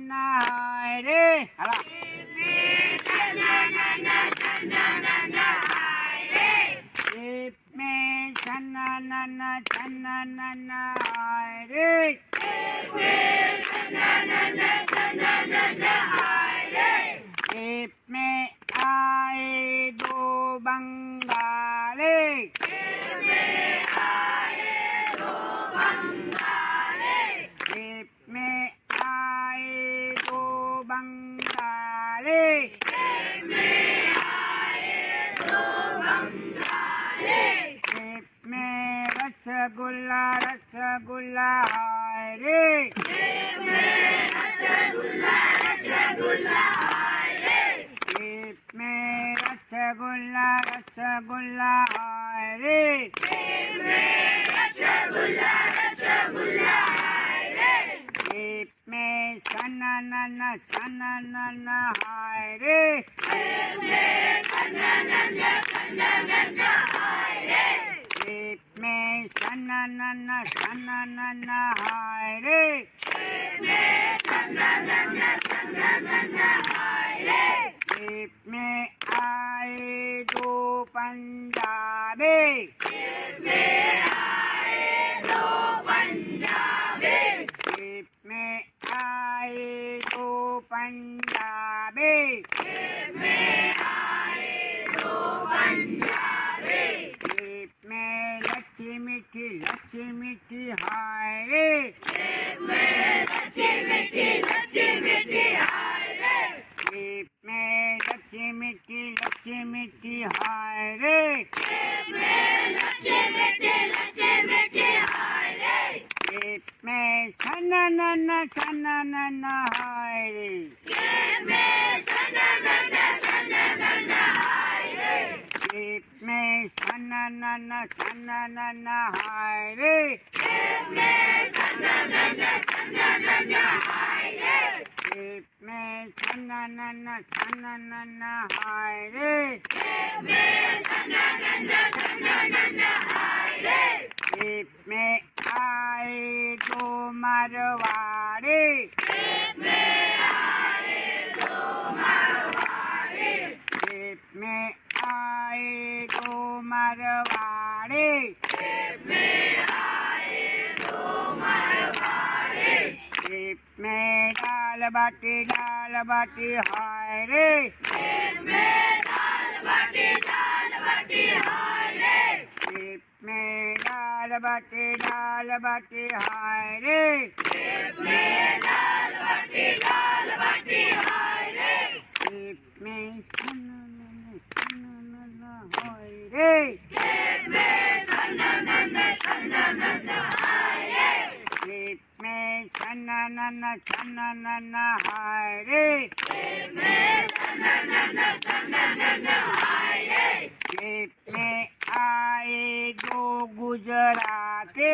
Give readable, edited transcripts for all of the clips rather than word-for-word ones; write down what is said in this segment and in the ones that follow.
na hai re. Hala. Ip me chana na hai re. Ip me आए दो बंगाले. Tip में आए दो बंगाले. टिप में रसगुल्ला हाय रे. टिप में रसगुल्ला हाय रे. टिप में सना हाय रे. टिप में सना हाय रे. टिप में आए दो पंजाबी. टिप में आए दो पंजाबी. टिप में लच्छी मीठी हाय रे. टिप में लच्छी मीठी हाय रे. टिप में सना हाय रे. टिप में सना हाय रे. टिप में सना हाय रे. टिप में आए दो मारवाड़ी. टिप में आए दो मारवाड़ी. टिप में दाल बाटी हाय रे. टिप में दाल बाटी हाय रे. टिप में सना हाय रे. टिप में सना हाय रे. टिप में आए दो गुजराती.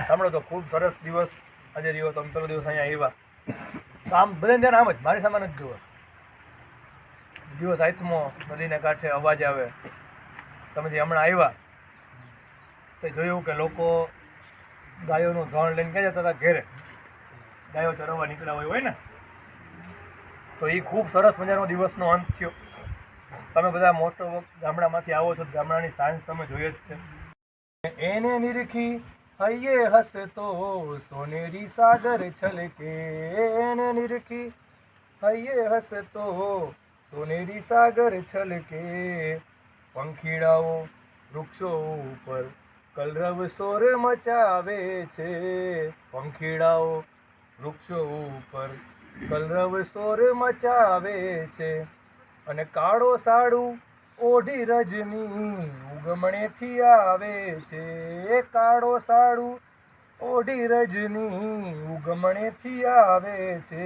સાંભળો તો ખૂબ સરસ દિવસ આજે રહ્યો. તમે પેલો દિવસ અહીંયા આવ્યા તો આમ બધાને ધ્યાન આમ જ મારી સામે નથી જુઓ. દિવસ આથમો નદીને કાંઠે અવાજ આવે. તમે જે હમણાં આવ્યા તો જોયું કે લોકો ગાયોનું ધણ લઈને ક્યાં જતા હતા? ઘેરે. ગાયો ચરવવા નીકળ્યા હોય ને. તો એ ખૂબ સરસ મજાનો દિવસનો અંત થયો. તમે બધા મોસ્ટ ઓફ ગામડામાંથી આવો છો. ગામડાની સાંજ તમે જોઈએ જ છે. એને નિરખી હૈયે હસતો સોનેરી સાગર છલકે. એને નિરખી હૈયે હસતો સોનેરી સાગર છલકે. પંખીડાઓ વૃક્ષો ઉપર કલરવ સોર મચાવે છે. પંખીડાઓ વૃક્ષો ઉપર કલરવ સોર મચાવે છે. અને કાળો સાડું ઓઢી રજની ઉગમણેથી આવે છે. કાળો સાડું ઓઢી રજની ઉગમણેથી આવે છે.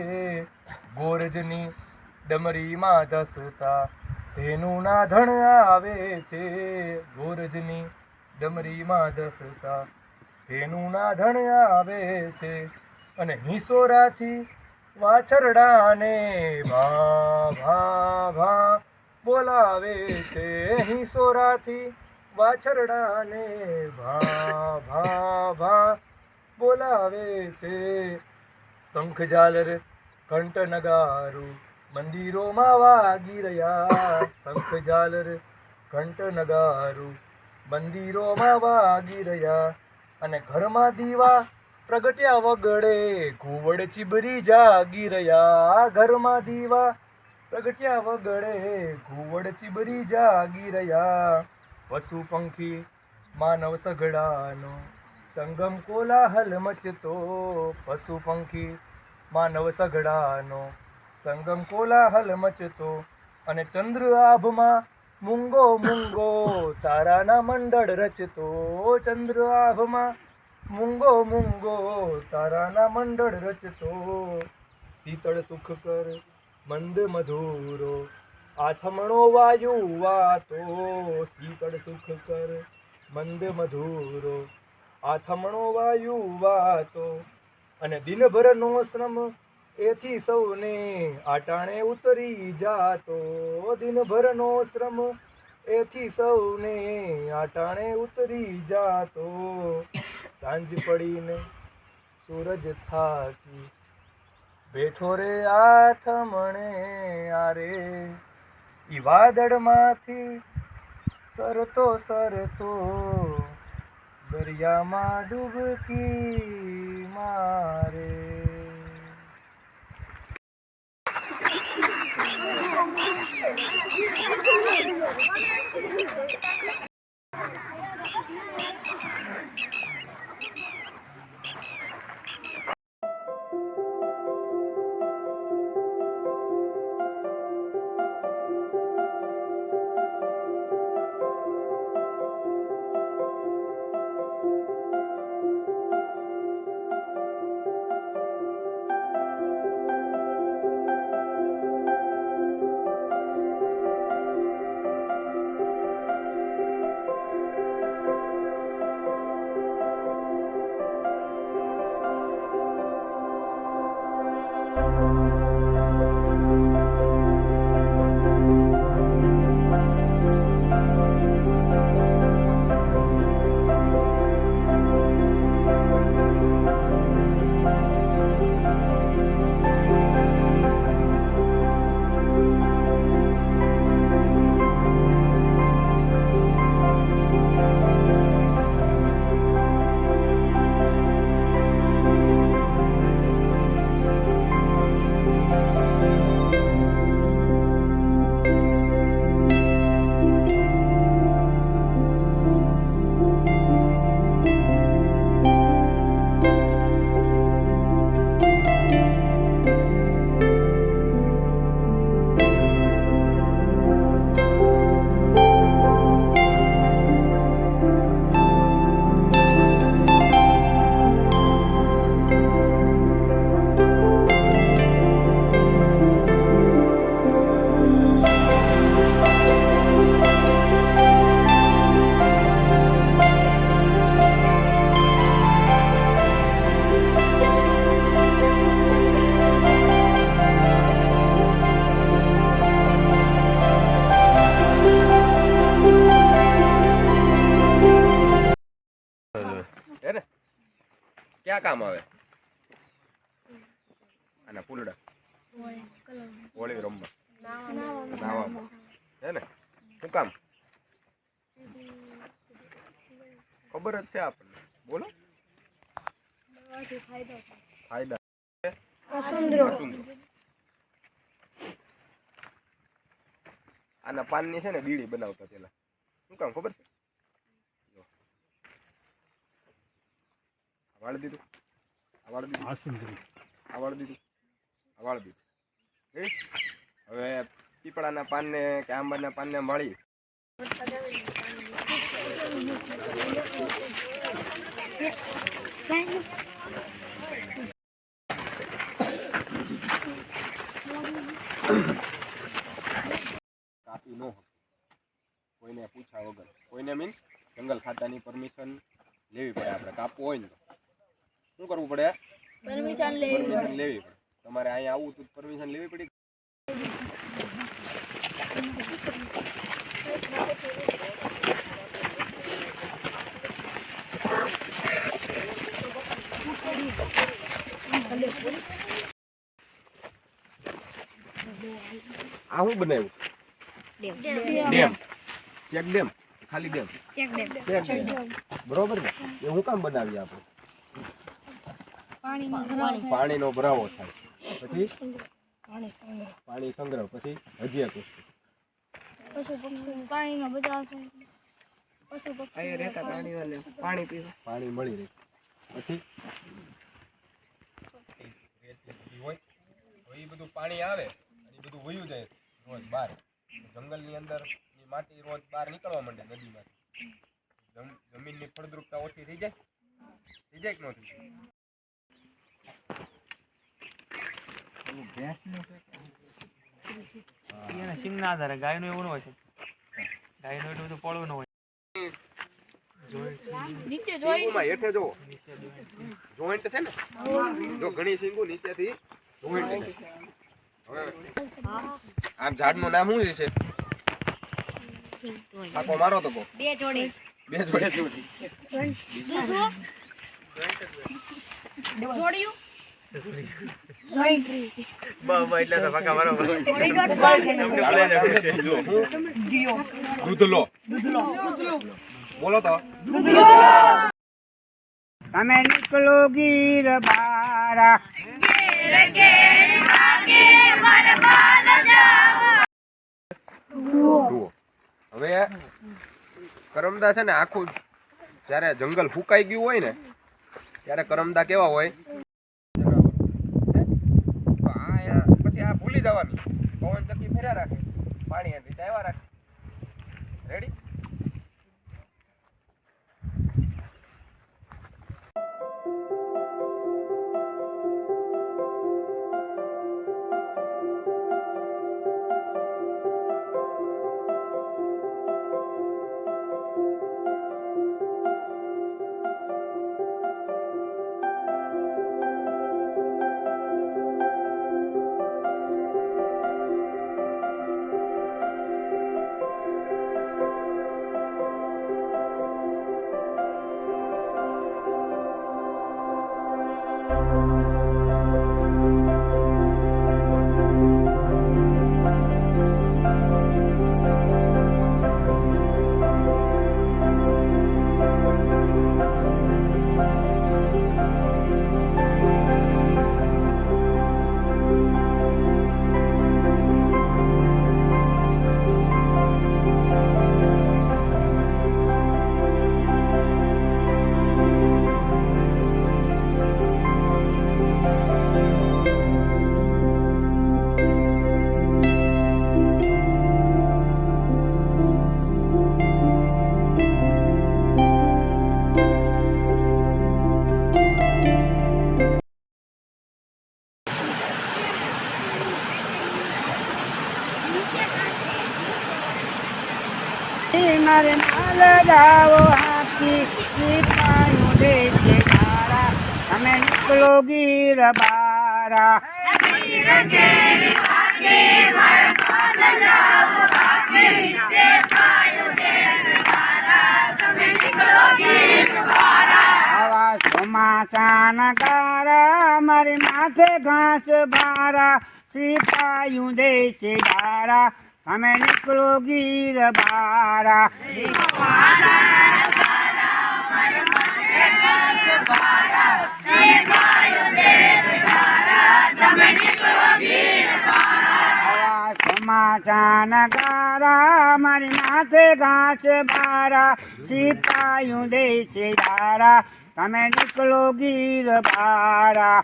ગોરજની ડમરીમાં ધસતા તેનું નાધણ આવે છે. ગોરજની ડમરીમાં ધસતા તેનું નાધણ આવે છે. અને હિંસોરાથી વાછરડાને ભા ભા ભા બોલાવે છે. હિંસોરાથી વાછરડાને ભા ભા ભા બોલાવે છે. શંખ ઝાલર ઘંટ નગારું મંદિરોમાં વાગી રહ્યા. શંખ ઝાલર ઘંટ નગારું મંદિરોમાં વાગી રહ્યા. અને ઘરમાં દીવા પ્રગટ્યા વગડે ઘુવડ ચીબરી જાગી રહ્યા. ઘરમાં દીવા પ્રગટ્યા વગડે ઘુવડ ચીબરી જાગી રહ્યા. પશુ પંખી માનવ સઘળાનો સંગમ કોલાહલ મચતો. પશુ પંખી માનવ સઘળાનો સંગમ કોલાહલ મચતો. અને ચંદ્ર આભમાં મૂંગો મૂંગો તારાના મંડળ રચતો. ચંદ્ર આભમાં મૂંગો મૂંગો તારાના મંડળ રચતો. શીતળ સુખ કર મંદ મધુરો આથમણો વાયુ વાતો. શીતળ સુખ કર મંદ મધુરો આથમણો વાયુ વાતો. અને દિનભરનો શ્રમ એથી સૌને આટાણે ઉતરી જાતો. દિનભરનો શ્રમ એથી સૌને આટાણે ઉતરી જાતો. સાંજ પડીને સૂરજ થાકી બેઠો રે આથમણે આરે. ઈ વાદળમાંથી સરતો સરતો દરિયામાં ડૂબકી મારે. ક્યાં કામ આવે આના ફૂલડા હોળી રમવા નાવામાં હે ને શું કામ ખબર જ છે આપણને બોલો ફાયદા આના પાનની છે ને બીડી બનાવતા પેલા શું કામ ખબર છે વાળ દીધું હવે પીપળાના પાનને કે આંબાના પાનને વાળી કાપી ન કોઈને પૂછ્યા વગર કોઈને મીન્સ જંગલ ખાતાની પરમિશન લેવી પડે આપણે કાપવું હોય ને તો શું કરવું પડે પરમિશન લેવી પડે તમારે અહીંયા આવવું તો પરમિશન લેવી પડી આ શું બનાવ્યું? ડેમ. Check dam. ખાલી ડેમ. Check dam. બરોબર ને? એ હું કામ બનાવીએ આપણે? પાણીનો ભરાવો થાય. પછી પાણી સંગ્રહ. પછી હજી એક વસ્તુ. પાણી મળી રહે. પછી હોય તો એ બધું પાણી આવે અને એ બધું વયું જાય રોજ બહાર. જંગલની અંદર માટી રોજ બહાર નીકળવા માંડે નદીમાંથી. જમીનની ફળદ્રુપતા ઓછી થઈ જાય કે ન થઈ જાય? સિંગ ના આધારે ગાયનું એવું ન હોય છે. ગાયનું એટલું બધું પડવું ન હોય. સિંગોમાં હેઠે જો જોઈન્ટ છે ને, જો ઘણી સિંગો નીચેથી જોઈન્ટ છે. હવે આ ઝાડનું નામ શું છે? આખો મારો તો બે જોડી. એટલે તો પાકા બરાબર. દૂધલો. બોલો તો. તમે નીકળો ગીર બારા. જુઓ હવે કરમદા છે ને આખું જ્યારે જંગલ ફૂંકાઈ ગયું હોય ને ત્યારે કરમદા કેવા હોય? પછી આ ભૂલી જવાનું. પવન ચક્કી ફેર્યા રાખે, પાણી એની ચાવ્યા રાખે. રેડી? મારે માલ જાઓ હાથી સીતાયું દેશે તારા. તમે નીકળો ગીર બારા. આવા ચોમાસાના ગારા મારી માથે ઘાસ ભારા. સીતાયું દેશે તારા. તમે નીકળો ગીર બારા. ચોમાસાના ગારા મારી માથે ઘાસ ભારા. સીતાયું દેશે ધારા. તમે નીકળો ગીર બારા.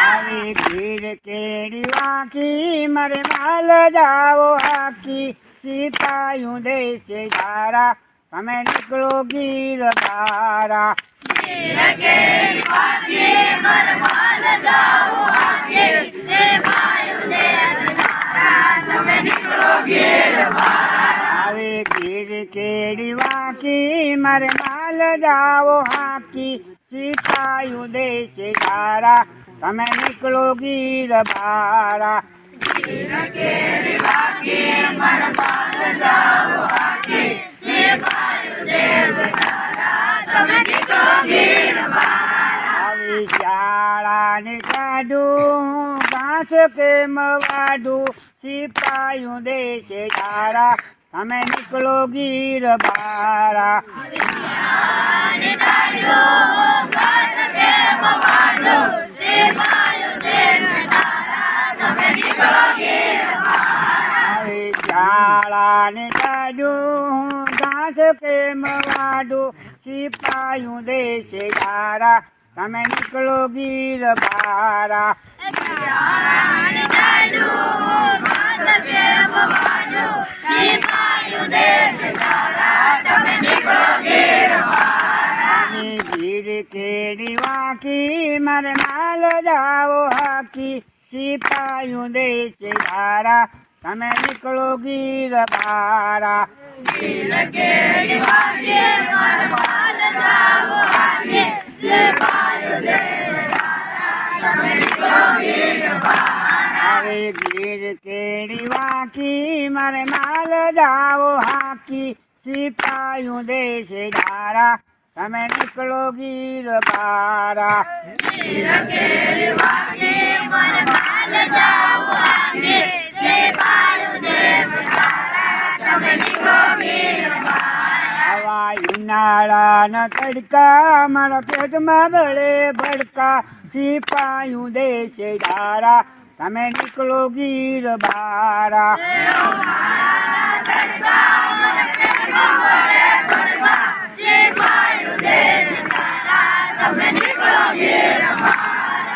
આવી ગીર કેડી વાંકી મારે માલ જાઓ હાકી. સીતાયું દેશે ધારા. તમે નીકળો ગીર બારા. આવી ગીર કેડી વાંકી મારે માલ જાઓ હાકી. સીતાયું દેશે ધારા. તમે નીકળો ગીર બારા. આવી શાળાને કાઢું ઘાસ કેમ વાઢું સિપાયું દેશે તારા તમે નીકળો ગીર બારા આવી શાળાને કાઢું ઘાસ કેમ વાઢું સિપાયું દેશે તારા તમે નીકળો ગીર બારા ગીર કેડી વાંકી મારે માલ જાઓ હાકી સિપાયું દેશે તારા તમે નીકળો ગીર બારા અરે ગીર કેડી વાંકી મારે માલ જાઓ હાકી સિપાયું દેશે તારા તમે નીકળો ગીર બારા આવા ઉનાળાના તડકા મારા પેટમાં બળે ભડકા સિપાયું દેશે તારા તમે નીકળો ગીર બારા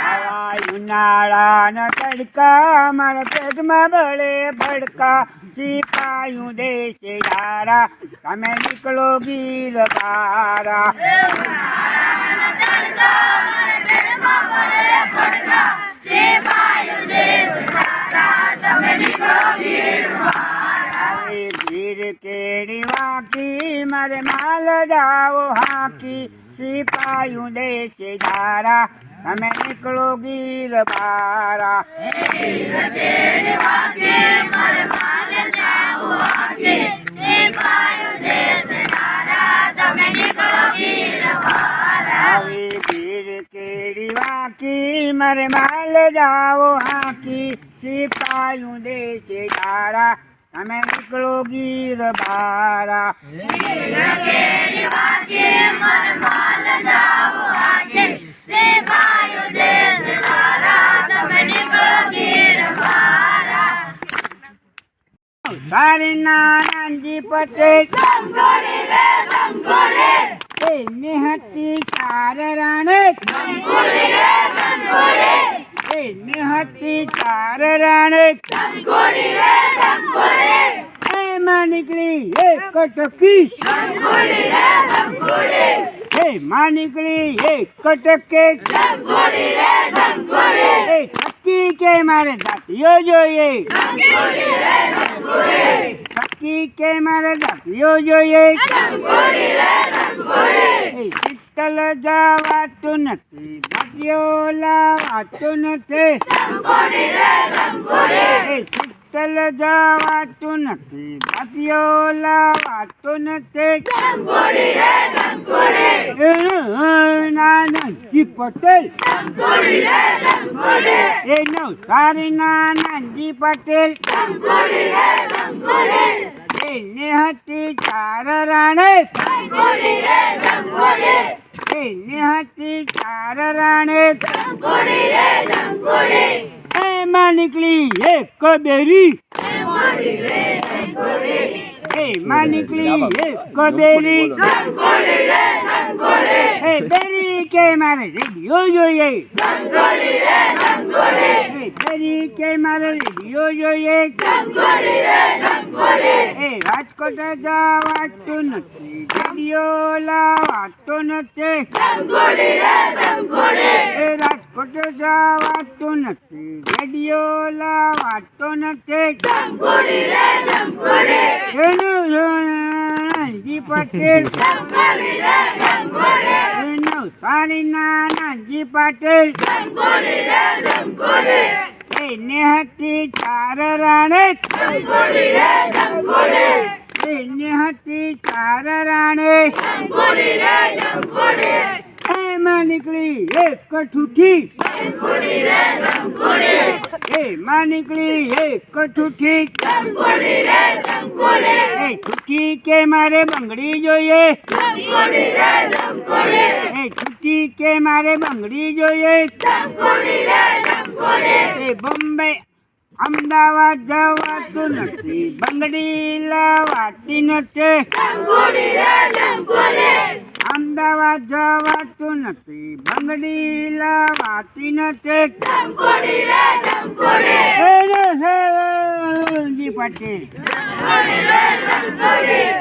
આવા ઉનાળાના તડકા મારા પેટમાં બળે ભડકા સિપાયું દેશે તારા તમે નીકળો ગીર બારા ગીર કેડી વાંકી મારે માલ જાઓ હાકી સિપાયું દેશે તારા તમે નીકળો ગીર બારા આવી ગીર કેડી વાંકી મારે માલ જાઓ હાકી સિપાયું દેશે તારા તમે નીકળો ગીર બારા તારી નાનાજી પટેલ એની હતી ચાર રાણે એની હતી ચાર રાણે એમાં નીકળી એક ટકી એમાં નીકળી એક ટકે એ ટકી કે મારે દાંતીઓ જોઈએ ટકી કે મારે દાંતીઓ જોઈએ એ શીતલ જવાતું નથી દાંતીઓ લાવાતું નથી એ શીતલ જવાતું નથી દાંતીઓ લાવાતું નથી નાનાજી પટેલ એ નવસારી નાનાજી પટેલ એને હતી ચાર રાણે એને હતી ચાર રાણે એમાં નીકળી એક બેરી એમાં નીકળી એક બેરી એ બેરી કે મારે રેડિયો જોઈએ એ બેરી કે મારે રેડિયો જોઈએ એ રાજકોટ જવાતું નથી રેડિયો લાવાતું નથી એ રાજકોટ જવાતું નથી રેડિયો લાવાતું નથી એનું નાનાજી પટેલ નવસારી નાનાજી પટેલ એને હતી 4 રાણે એને હતી 4 રાણે એમાં નીકળી એક ઠૂઠી એમાં નીકળી એક ઠૂઠી એ ઠૂઠી કે મારે બંગડી જોઈએ એ ઠૂઠી કે મારે બંગડી જોઈએ એ બોમ્બે અમદાવાદ જવાતું નથી બંગડી લાવાતી નથી અમદાવાદ જવાતું નથી બંગડી લાવાતી નથી જી પટેલ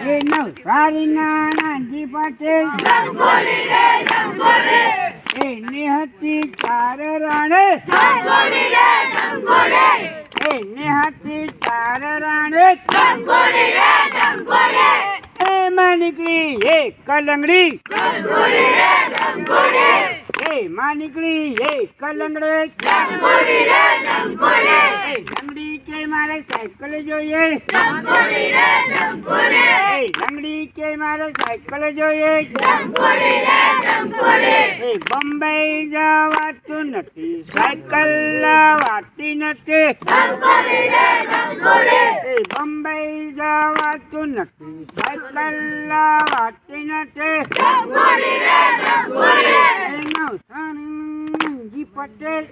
એ નવસારીના નાનજી પટેલ એની હતી 4 રાણે એની હતી 4 રાણે એમાં નીકળી એક કલંગડી એમાં નીકળી એક લંગડી એ લંગડી કે મારે સાયકલ જોઈએ એ લંગડી કે મારે સાયકલ જોઈએ એ બોમ્બે જવાતું નથી સાયકલ લાવાતી નથી એ બોમ્બે જવાતું નથી સાયકલ લાવાતી નથી નવસારી પટેલ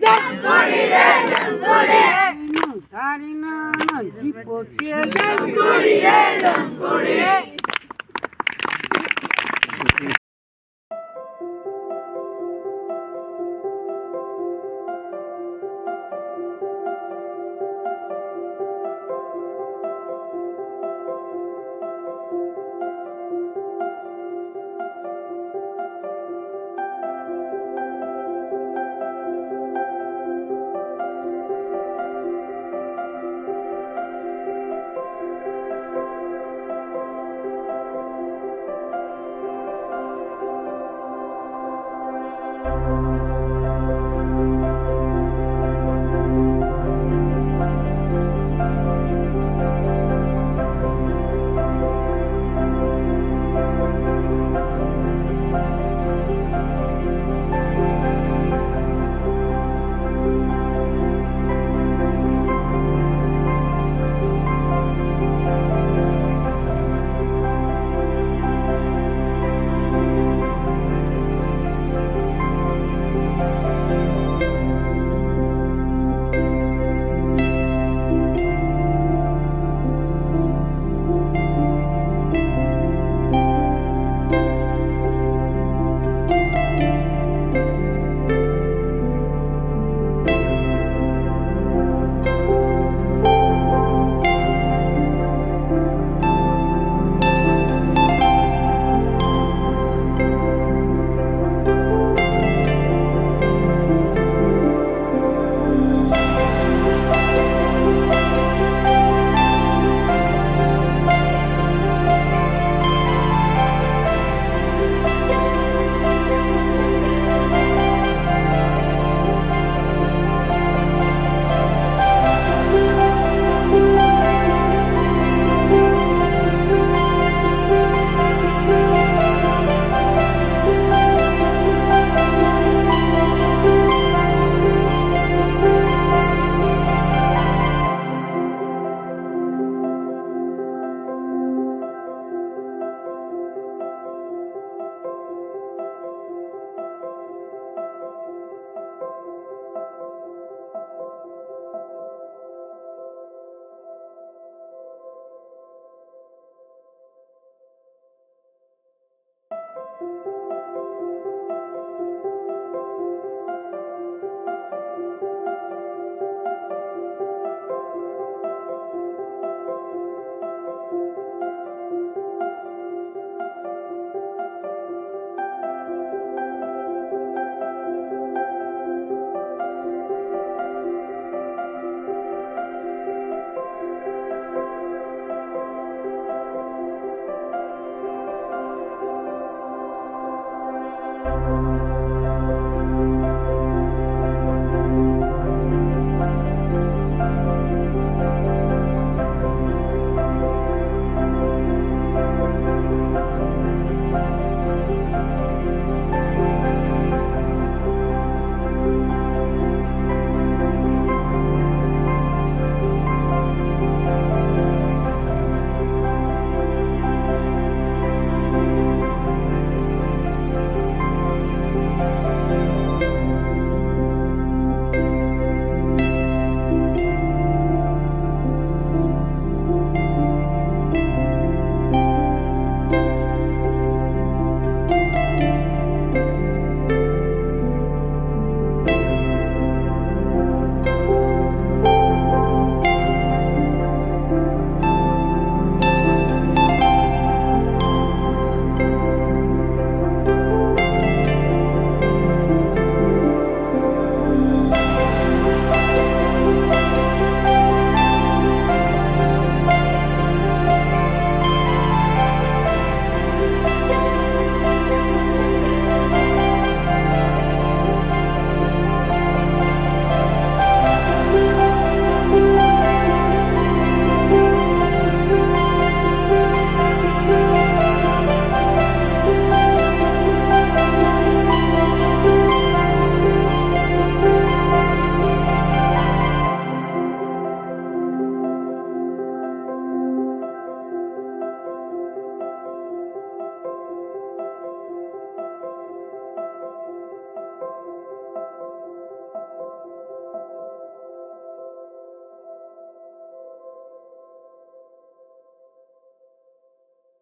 નવસારી નાનજી પટેલ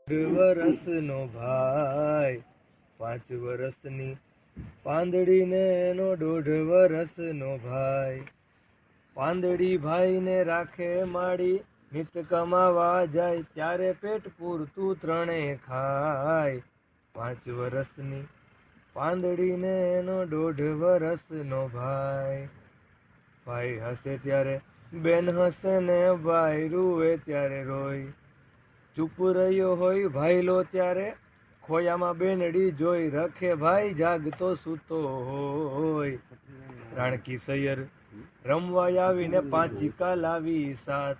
વરસનો ભાઈ 5 વરસની પાંદડીને એનો 1.5 વરસનો ભાઈ. પાંદડી ભાઈને રાખે માડી, નિત કમાવા જાય ત્યારે પેટ પૂરતું ત્રણેય ખાય. 5 વરસની પાંદડીને એનો 1.5 વરસનો ભાઈ. ભાઈ હસે ત્યારે બેન હસે ને ભાઈ રૂવે ત્યારે રોય. ચૂપ રહ્યો હોય ભાઈલો ત્યારે ખોયામાં બેનડી જોઈ રખે ભાઈ જાગતો સૂતો હોય. રાણકી સૈયર રમવા આવીને 5 લાવી સાત.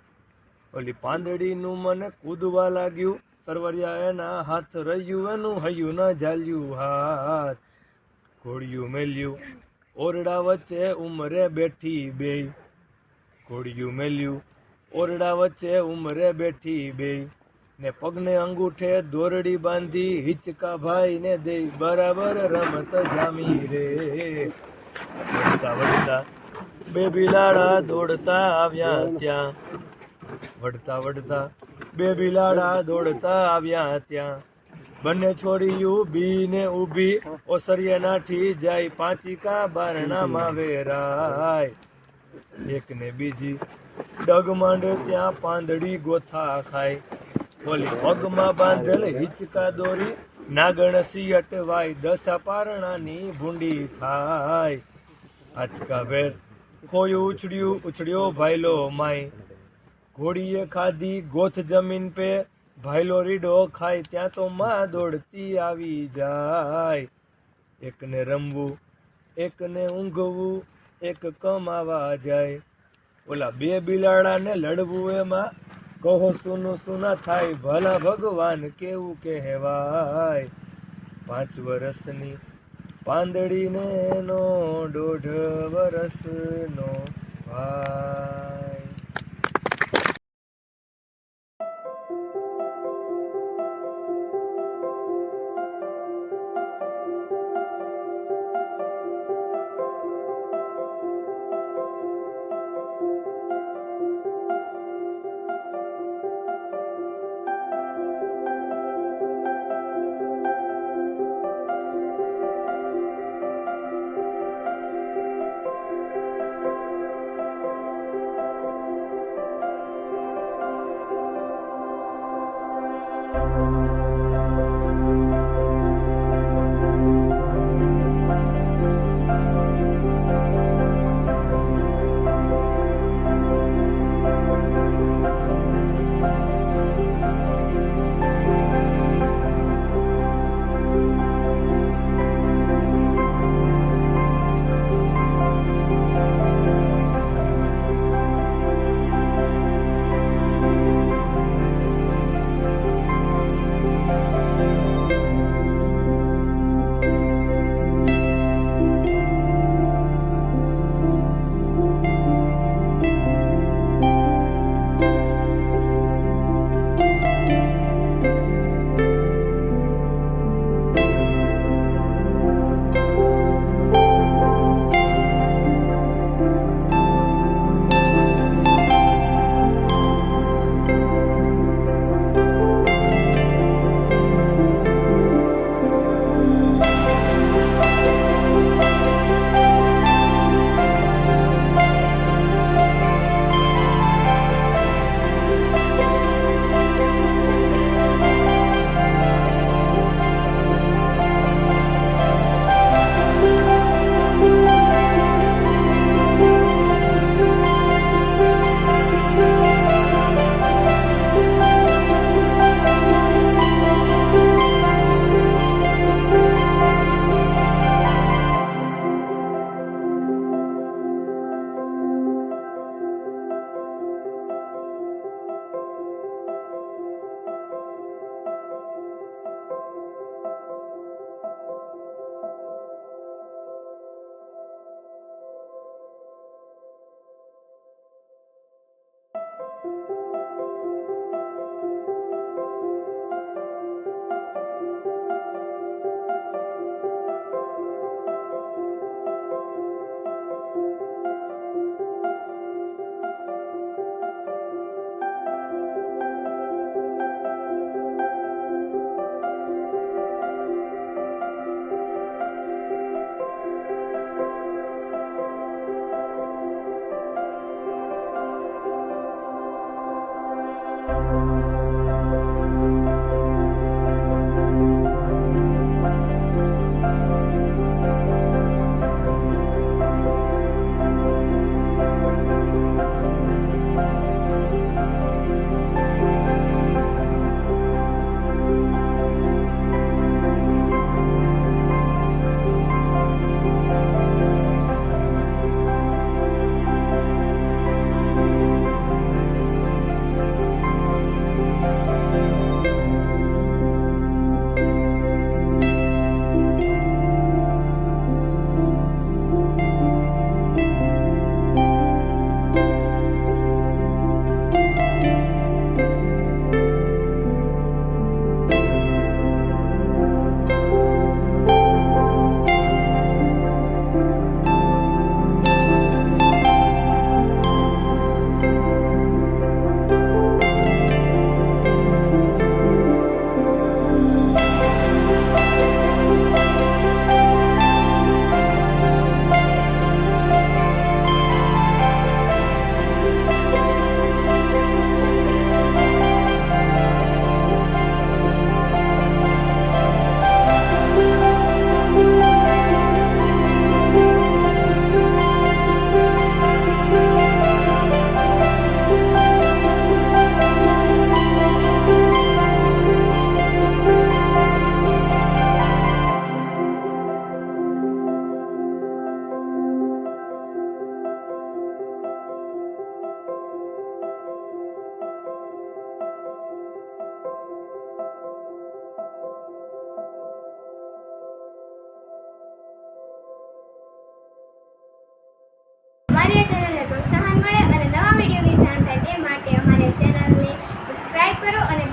ઓલી પાંદડીનું મને કૂદવા લાગ્યું, સરવરિયા એના હાથ રહ્યું એનું હૈયું ન ઝાલ્યું હાથ. ઘોડિયું મેલ્યું ઓરડા વચ્ચે ઉમરે બેઠી બેય. ઘોડિયું મેલ્યું ઓરડા વચ્ચે ઉમરે બેઠી બેય. ને પગને અંગૂઠે દોરડી બાંધી હિચકા ભાઈને દે બરાબર રમત જામી રે. વળતા વળતા 2 બિલાડા દોડતા આવ્યા ત્યાં. વળતા વળતા 2 બિલાડા દોડતા આવ્યા ત્યાં. બંને છોડીયું બીને ઊભી ઓસરીએ નાઠી જાય 5 બારણામાં વેરાય. એકને બીજી ડગ માંડે ત્યાં પાંદડી ગોથા ખાય. ઓલી પગમાં બાંધેલ હિચકા દોરી નાગણ સિયટવાય 10 પારણાની ભૂંડી થાય. આચકા વેર ખોયું ઉછળ્યો ભાઈલો માય. ઘોડીએ ખાધી ગોથ જમીન પે ભાઈલો રીડો ખાય ત્યાં તો માં દોડતી આવી જાય. એકને રમવું એકને ઊંઘવું એક કમાવા જાય. ઓલા 2 બિલાડાને લડવું એમાં કહો સુનું સુના થાય ભલા ભગવાન કેવું કહેવાય. 5 વરસની પાંદડીને એનો 1.5 વરસનો ભાઈ. અને ચેનલને સબસ્ક્રાઈબ કરો અને